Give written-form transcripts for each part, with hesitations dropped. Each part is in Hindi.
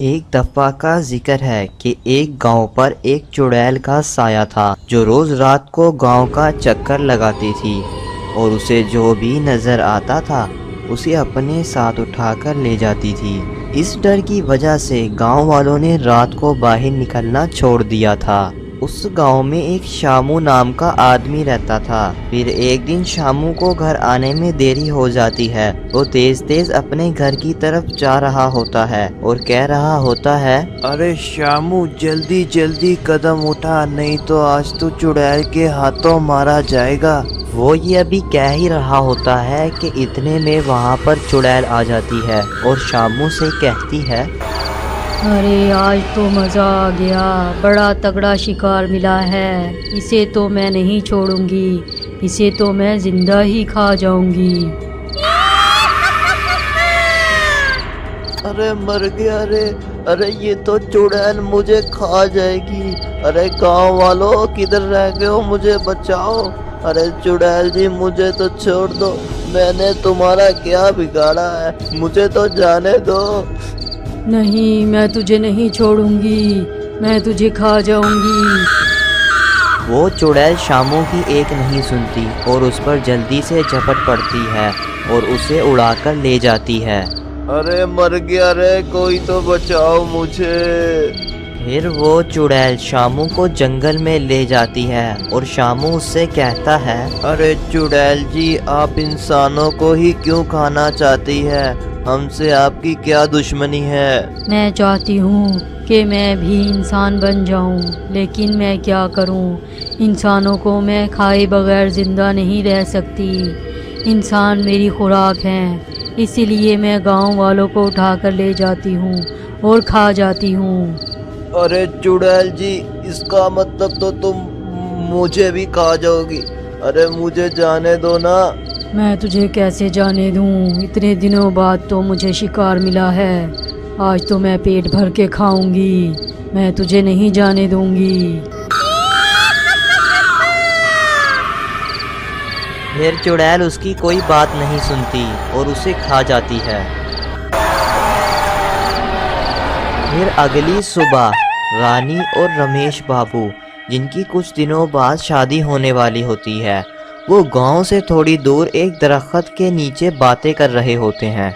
एक दफा का जिक्र है कि एक गांव पर एक चुड़ैल का साया था जो रोज रात को गांव का चक्कर लगाती थी और उसे जो भी नजर आता था उसे अपने साथ उठाकर ले जाती थी। इस डर की वजह से गांव वालों ने रात को बाहर निकलना छोड़ दिया था। उस गांव में एक शामू नाम का आदमी रहता था। फिर एक दिन शामू को घर आने में देरी हो जाती है। वो तेज तेज अपने घर की तरफ जा रहा होता है और कह रहा होता है, अरे शामू, जल्दी जल्दी कदम उठा, नहीं तो आज तू चुड़ैल के हाथों मारा जाएगा। वो ये अभी कह ही रहा होता है कि इतने में वहाँ पर चुड़ैल आ जाती है और शामू से कहती है, अरे आज तो मज़ा आ गया, बड़ा तगड़ा शिकार मिला है। इसे तो मैं नहीं छोड़ूंगी, इसे तो मैं जिंदा ही खा जाऊंगी। अरे मर गया रे, अरे ये तो चुड़ैल मुझे खा जाएगी। अरे गांव वालों, किधर रह गए हो, मुझे बचाओ। अरे चुड़ैल जी, मुझे तो छोड़ दो, मैंने तुम्हारा क्या बिगाड़ा है, मुझे तो जाने दो। नहीं, मैं तुझे नहीं छोड़ूंगी, मैं तुझे खा जाऊंगी। वो चुड़ैल शामू की एक नहीं सुनती और उस पर जल्दी से झपट पड़ती है और उसे उड़ाकर ले जाती है। अरे मर गया रे, कोई तो बचाओ मुझे। फिर वो चुड़ैल शामू को जंगल में ले जाती है और शामू उससे कहता है, अरे चुड़ैल जी, आप इंसानों को ही क्यों खाना चाहती है, हमसे आपकी क्या दुश्मनी है? मैं चाहती हूँ कि मैं भी इंसान बन जाऊँ, लेकिन मैं क्या करूँ, इंसानों को मैं खाए बगैर ज़िंदा नहीं रह सकती। इंसान मेरी खुराक हैं, इसीलिए मैं गांव वालों को उठाकर ले जाती हूँ और खा जाती हूँ। अरे चुड़ैल जी, इसका मतलब तो तुम मुझे भी खा जाओगी। अरे मुझे जाने दो ना। मैं तुझे कैसे जाने दूँ, इतने दिनों बाद तो मुझे शिकार मिला है। आज तो मैं पेट भर के खाऊंगी, मैं तुझे नहीं जाने दूंगी। फिर चुड़ैल उसकी कोई बात नहीं सुनती और उसे खा जाती है। फिर अगली सुबह रानी और रमेश बाबू, जिनकी कुछ दिनों बाद शादी होने वाली होती है, वो गांव से थोड़ी दूर एक दरख्त के नीचे बातें कर रहे होते हैं।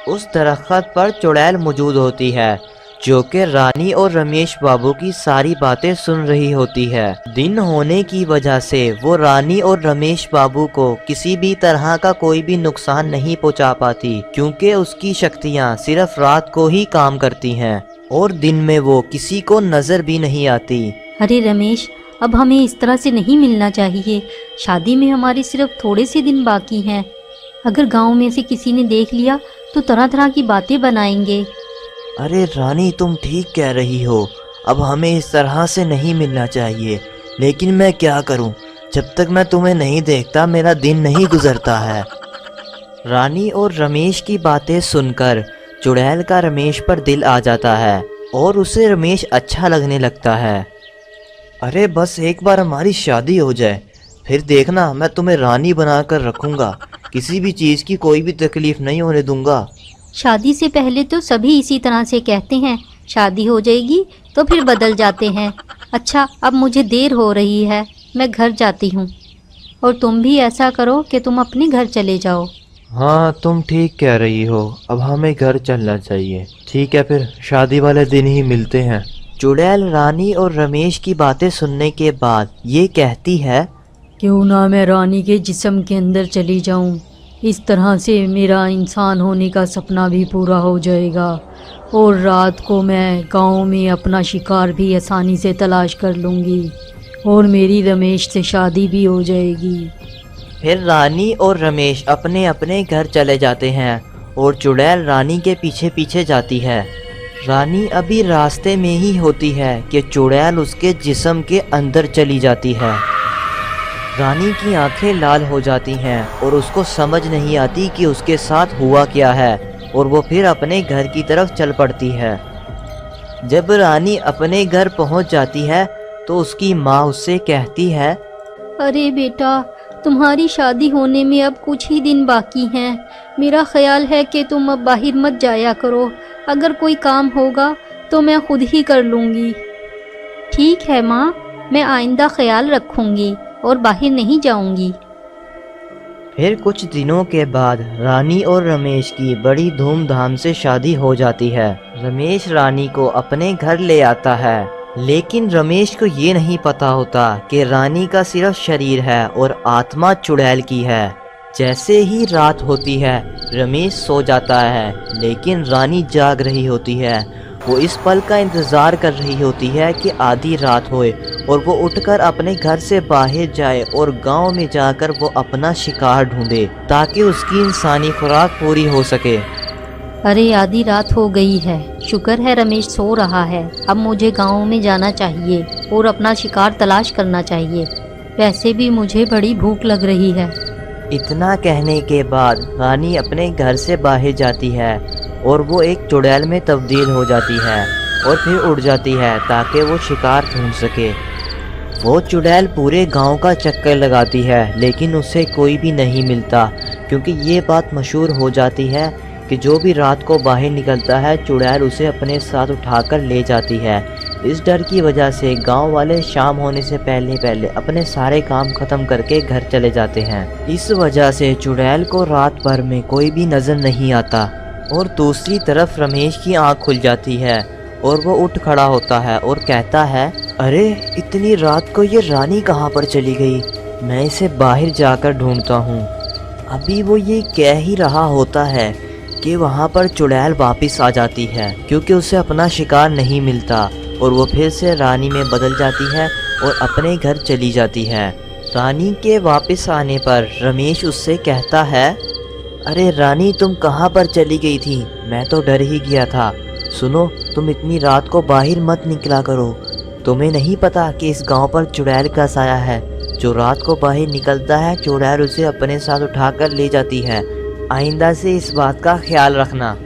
उस दरख्त पर चुड़ैल मौजूद होती है जो कि रानी और रमेश बाबू की सारी बातें सुन रही होती है। दिन होने की वजह से वो रानी और रमेश बाबू को किसी भी तरह का कोई भी नुकसान नहीं पहुंचा पाती, क्योंकि उसकी शक्तियां सिर्फ रात को ही काम करती हैं और दिन में वो किसी को नजर भी नहीं आती। अरे रमेश, अब हमें इस तरह से नहीं मिलना चाहिए। शादी में हमारे सिर्फ थोड़े से दिन बाकी हैं। अगर गांव में से किसी ने देख लिया तो तरह तरह की बातें बनाएंगे। अरे रानी, तुम ठीक कह रही हो, अब हमें इस तरह से नहीं मिलना चाहिए, लेकिन मैं क्या करूं, जब तक मैं तुम्हें नहीं देखता मेरा दिन नहीं गुजरता है। रानी और रमेश की बातें सुनकर चुड़ैल का रमेश पर दिल आ जाता है और उसे रमेश अच्छा लगने लगता है। अरे बस एक बार हमारी शादी हो जाए, फिर देखना मैं तुम्हें रानी बनाकर रखूंगा, किसी भी चीज़ की कोई भी तकलीफ नहीं होने दूंगा। शादी से पहले तो सभी इसी तरह से कहते हैं, शादी हो जाएगी तो फिर बदल जाते हैं। अच्छा, अब मुझे देर हो रही है, मैं घर जाती हूँ और तुम भी ऐसा करो कि तुम अपने घर चले जाओ। हाँ, तुम ठीक कह रही हो, अब हमें घर चलना चाहिए। ठीक है, फिर शादी वाले दिन ही मिलते हैं। चुड़ैल रानी और रमेश की बातें सुनने के बाद ये कहती है, क्यों ना मैं रानी के जिस्म के अंदर चली जाऊं, इस तरह से मेरा इंसान होने का सपना भी पूरा हो जाएगा और रात को मैं गांव में अपना शिकार भी आसानी से तलाश कर लूँगी और मेरी रमेश से शादी भी हो जाएगी। फिर रानी और रमेश अपने अपने घर चले जाते हैं और चुड़ैल रानी के पीछे पीछे जाती है। रानी अभी रास्ते में ही होती है कि चुड़ैल उसके जिस्म के अंदर चली जाती है। रानी की आंखें लाल हो जाती हैं और उसको समझ नहीं आती कि उसके साथ हुआ क्या है और वो फिर अपने घर की तरफ चल पड़ती है। जब रानी अपने घर पहुंच जाती है तो उसकी माँ उससे कहती है, अरे बेटा, तुम्हारी शादी होने में अब कुछ ही दिन बाकी हैं। मेरा ख्याल है कि तुम अब बाहर मत जाया करो। अगर कोई काम होगा तो मैं खुद ही कर लूँगी। ठीक है माँ, मैं आइंदा ख्याल रखूँगी और बाहर नहीं जाऊँगी। फिर कुछ दिनों के बाद रानी और रमेश की बड़ी धूमधाम से शादी हो जाती है। रमेश रानी को अपने घर ले आता है, लेकिन रमेश को ये नहीं पता होता कि रानी का सिर्फ शरीर है और आत्मा चुड़ैल की है। जैसे ही रात होती है रमेश सो जाता है, लेकिन रानी जाग रही होती है। वो इस पल का इंतज़ार कर रही होती है कि आधी रात होए और वो उठकर अपने घर से बाहर जाए और गांव में जाकर वो अपना शिकार ढूंढे ताकि उसकी इंसानी खुराक पूरी हो सके। अरे आधी रात हो गई है, शुक्र है रमेश सो रहा है। अब मुझे गांव में जाना चाहिए और अपना शिकार तलाश करना चाहिए। वैसे भी मुझे बड़ी भूख लग रही है। इतना कहने के बाद रानी अपने घर से बाहर जाती है और वो एक चुड़ैल में तब्दील हो जाती है और फिर उड़ जाती है ताकि वो शिकार ढूंढ सके। वो चुड़ैल पूरे गांव का चक्कर लगाती है, लेकिन उसे कोई भी नहीं मिलता, क्योंकि ये बात मशहूर हो जाती है कि जो भी रात को बाहर निकलता है चुड़ैल उसे अपने साथ उठाकर ले जाती है। इस डर की वजह से गांव वाले शाम होने से पहले पहले अपने सारे काम ख़त्म करके घर चले जाते हैं। इस वजह से चुड़ैल को रात भर में कोई भी नज़र नहीं आता। और दूसरी तरफ रमेश की आंख खुल जाती है और वो उठ खड़ा होता है और कहता है, अरे इतनी रात को ये रानी कहाँ पर चली गई? मैं इसे बाहर जाकर ढूंढता हूँ। अभी वो ये कह ही रहा होता है कि वहाँ पर चुड़ैल वापस आ जाती है, क्योंकि उसे अपना शिकार नहीं मिलता और वो फिर से रानी में बदल जाती है और अपने घर चली जाती है। रानी के वापस आने पर रमेश उससे कहता है, अरे रानी तुम कहाँ पर चली गई थी? मैं तो डर ही गया था। सुनो, तुम इतनी रात को बाहर मत निकला करो। तुम्हें नहीं पता कि इस गांव पर चुड़ैल का साया है। जो रात को बाहर निकलता है चुड़ैल उसे अपने साथ उठाकर ले जाती है। आइंदा से इस बात का ख्याल रखना।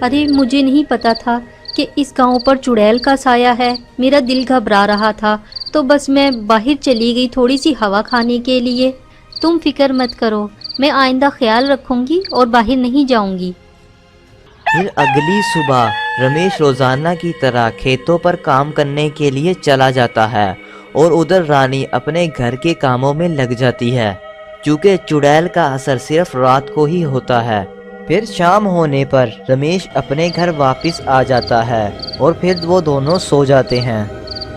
अरे मुझे नहीं पता था कि इस गांव पर चुड़ैल का साया है। मेरा दिल घबरा रहा था, तो बस मैं बाहर चली गई थोड़ी सी हवा खाने के लिए। तुम फिक्र मत करो, मैं आइंदा ख्याल रखूंगी और बाहर नहीं जाऊंगी। फिर अगली सुबह रमेश रोजाना की तरह खेतों पर काम करने के लिए चला जाता है और उधर रानी अपने घर के कामों में लग जाती है, क्योंकि चुड़ैल का असर सिर्फ रात को ही होता है। फिर शाम होने पर रमेश अपने घर वापस आ जाता है और फिर वो दोनों सो जाते हैं।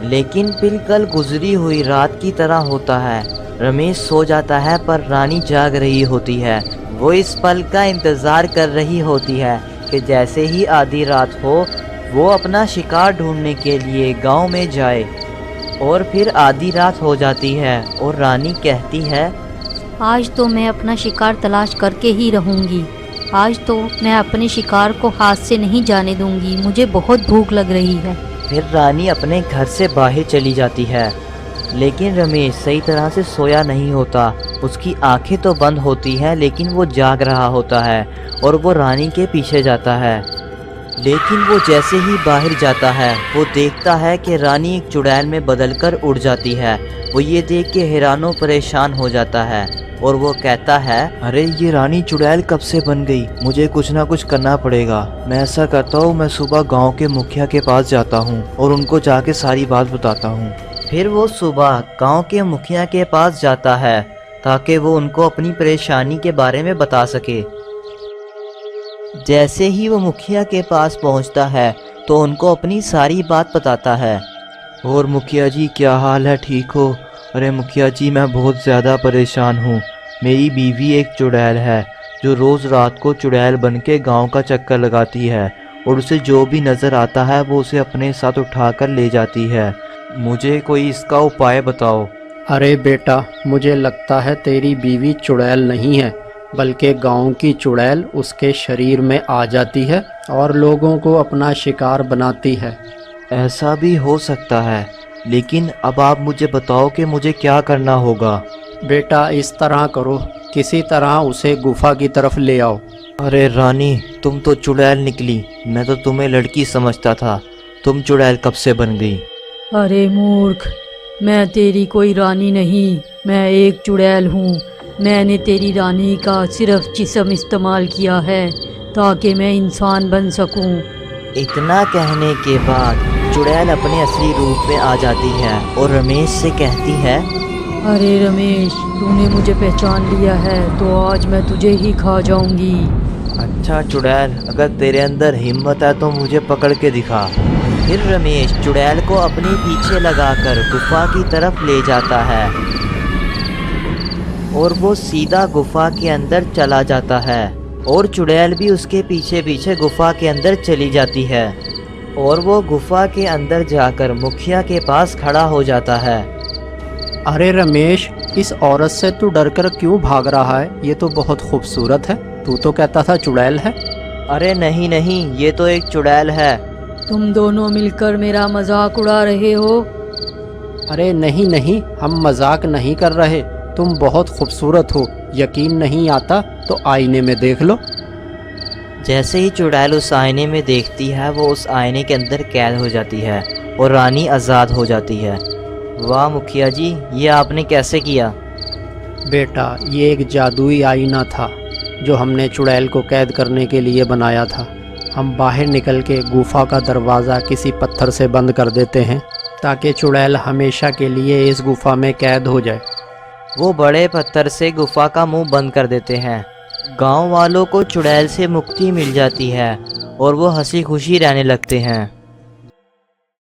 लेकिन फिर कल गुजरी हुई रात की तरह होता है। रमेश सो जाता है पर रानी जाग रही होती है। वो इस पल का इंतज़ार कर रही होती है कि जैसे ही आधी रात हो वो अपना शिकार ढूंढने के लिए गांव में जाए। और फिर आधी रात हो जाती है और रानी कहती है, आज तो मैं अपना शिकार तलाश करके ही रहूंगी। आज तो मैं अपने शिकार को हाथ से नहीं जाने दूंगी। मुझे बहुत भूख लग रही है। फिर रानी अपने घर से बाहर चली जाती है, लेकिन रमेश सही तरह से सोया नहीं होता। उसकी आंखें तो बंद होती हैं, लेकिन वो जाग रहा होता है और वो रानी के पीछे जाता है। लेकिन वो जैसे ही बाहर जाता है वो देखता है कि रानी एक चुड़ैल में बदलकर उड़ जाती है। वो ये देख के हैरानो परेशान हो जाता है और वो कहता है, अरे ये रानी चुड़ैल कब से बन गई? मुझे कुछ ना कुछ करना पड़ेगा। मैं ऐसा करता हूँ, मैं सुबह गांव के मुखिया के पास जाता हूँ और उनको जाके सारी बात बताता हूँ। फिर वो सुबह गांव के मुखिया के पास जाता है ताकि वो उनको अपनी परेशानी के बारे में बता सके। जैसे ही वो मुखिया के पास पहुंचता है तो उनको अपनी सारी बात बताता है। और मुखिया जी क्या हाल है, ठीक हो? अरे मुखिया जी मैं बहुत ज़्यादा परेशान हूँ। मेरी बीवी एक चुड़ैल है जो रोज़ रात को चुड़ैल बन के गाँव का चक्कर लगाती है और उसे जो भी नज़र आता है वो उसे अपने साथ उठाकर ले जाती है। मुझे कोई इसका उपाय बताओ। अरे बेटा, मुझे लगता है तेरी बीवी चुड़ैल नहीं है, बल्कि गांव की चुड़ैल उसके शरीर में आ जाती है और लोगों को अपना शिकार बनाती है। ऐसा भी हो सकता है, लेकिन अब आप मुझे बताओ कि मुझे क्या करना होगा। बेटा इस तरह करो, किसी तरह उसे गुफा की तरफ ले आओ। अरे रानी, तुम तो चुड़ैल निकली। मैं तो तुम्हें लड़की समझता था। तुम चुड़ैल कब से बन गई? अरे मूर्ख, मैं तेरी कोई रानी नहीं, मैं एक चुड़ैल हूँ। मैंने तेरी रानी का सिर्फ जिस्म इस्तेमाल किया है ताकि मैं इंसान बन सकूं। इतना कहने के बाद चुड़ैल अपने असली रूप में आ जाती है और रमेश से कहती है, अरे रमेश, तूने मुझे पहचान लिया है तो आज मैं तुझे ही खा जाऊंगी। अच्छा चुड़ैल, अगर तेरे अंदर हिम्मत है तो मुझे पकड़ के दिखा। फिर रमेश चुड़ैल को अपने पीछे लगाकर गुफा की तरफ ले जाता है और वो सीधा गुफा के अंदर चला जाता है और चुड़ैल भी उसके पीछे पीछे गुफा के अंदर चली जाती है और वो गुफा के अंदर जाकर मुखिया के पास खड़ा हो जाता है। अरे रमेश, इस औरत से तू डरकर क्यों भाग रहा है? ये तो बहुत खूबसूरत है। तू तो कहता था चुड़ैल है। अरे नहीं नहीं, ये तो एक चुड़ैल है। तुम दोनों मिलकर मेरा मजाक उड़ा रहे हो। अरे नहीं नहीं, हम मजाक नहीं कर रहे। तुम बहुत खूबसूरत हो। यकीन नहीं आता तो आईने में देख लो। जैसे ही चुड़ैल उस आईने में देखती है वो उस आईने के अंदर कैद हो जाती है और रानी आज़ाद हो जाती है। वाह मुखिया जी, ये आपने कैसे किया? बेटा, ये एक जादुई आईना था जो हमने चुड़ैल को कैद करने के लिए बनाया था। हम बाहर निकल के गुफा का दरवाज़ा किसी पत्थर से बंद कर देते हैं ताकि चुड़ैल हमेशा के लिए इस गुफा में कैद हो जाए। वो बड़े पत्थर से गुफा का मुंह बंद कर देते हैं। गांव वालों को चुड़ैल से मुक्ति मिल जाती है और वो हंसी खुशी रहने लगते हैं।